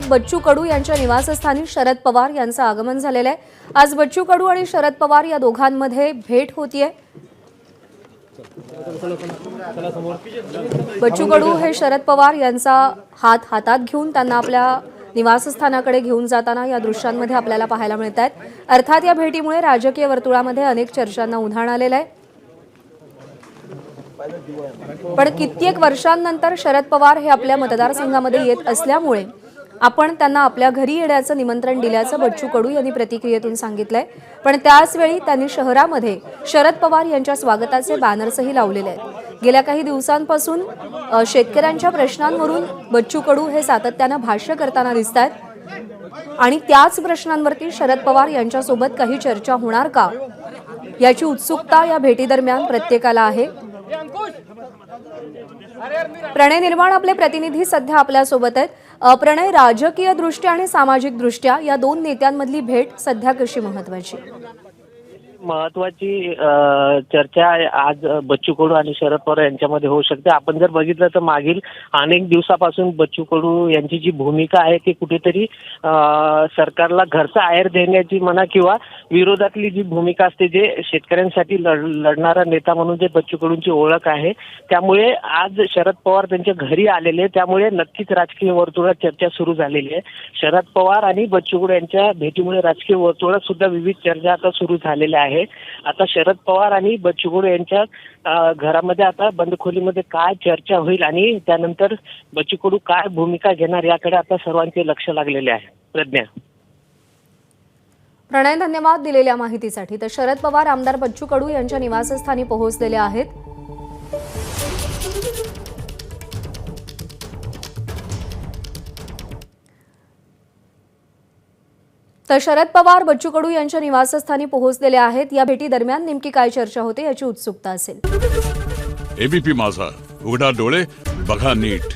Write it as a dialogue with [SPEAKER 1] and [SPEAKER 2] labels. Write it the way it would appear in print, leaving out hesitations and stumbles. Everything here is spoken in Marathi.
[SPEAKER 1] बच्चू कडू यांच्या निवासस्थानी शरद पवार यांचं आगमन झालेलं आहे। आज बच्चू कडू आणि शरद पवार या दोघांमध्ये भेट होतीये। बच्चू कडू हे शरद पवार यांचा हात हातात घेऊन त्यांना आपल्या निवासस्थानाकडे घेऊन जाताना या दृश्यांमध्ये आपल्याला पाहायला मिळतात। अर्थात या भेटीमुळे राजकीय वर्तुळामध्ये अनेक चर्चांना उधाण आलेलं आहे। पण कित्येक वर्षांनंतर शरद पवार हे आपल्या मतदारसंघामध्ये येत असल्यामुळे आपण त्यांना आपल्या घरी येण्याचं निमंत्रण दिल्याचं बच्चू कडू यांनी प्रतिक्रियेतून सांगितलंय। पण त्याच वेळी त्यांनी शहरामध्ये शरद पवार यांच्या स्वागताचे बॅनर्सही लावलेले आहेत। गेल्या काही दिवसांपासून शेतकऱ्यांच्या प्रश्नांवरून बच्चू कडू हे सातत्यानं भाष्य करताना दिसतात आणि त्याच प्रश्नांवरती शरद पवार यांच्यासोबत काही चर्चा होणार का याची उत्सुकता या भेटीदरम्यान प्रत्येकाला आहे। प्रणय निर्माण आपले प्रतिनिधी सध्या आपल्या सोबत आहेत। प्रणय, राजकीय दृष्ट्या आणि सामाजिक दृष्ट्या या दोन नेत्यांमधली भेट सध्या कशी महत्त्वाची?
[SPEAKER 2] महत्वाची चर्चा आज बच्चू कडू आणि शरद पवार यांच्यामध्ये होऊ शकते। आपण जर बघितलं तर मागील अनेक दिवसापासून बच्चू कडू यांची जी भूमिका आहे ती कुठेतरी सरकारला घरचा आहेर देण्याची म्हणा किंवा विरोधातली जी भूमिका असते, जे शेतकऱ्यांसाठी लढणारा नेता म्हणून जे बच्चू कडूंची ओळख आहे, त्यामुळे आज शरद पवार त्यांच्या घरी आलेले, त्यामुळे नक्कीच राजकीय वर्तुळात चर्चा सुरू झालेली आहे। शरद पवार आणि बच्चू कडू यांच्या भेटीमुळे राजकीय वर्तुळात सुद्धा विविध चर्चा आता सुरू झालेल्या आहे। आता शरद पवार आणि बच्चू कडू यांच्या घरामध्ये आता बंद खोलीमध्ये काय चर्चा होईल आणि त्यानंतर बच्चू कडू काय भूमिका घेणार याकडे आता सर्वांचे लक्ष लागलेले आहे। प्रज्ञा।
[SPEAKER 1] प्रणय, धन्यवाद दिलेल्या माहितीसाठी। तर शरद पवार आमदार बच्चू कडू यांच्या निवासस्थानी पोहोचलेले आहेत। तर शरद पवार बच्चू कडू यांच्या निवासस्थानी पोहोचलेले आहेत। या भेटी दरम्यान नेमकी काय चर्चा होते याची उत्सुकता असेल।
[SPEAKER 3] एबीपी माझा, उघडा डोळे बघा नीट।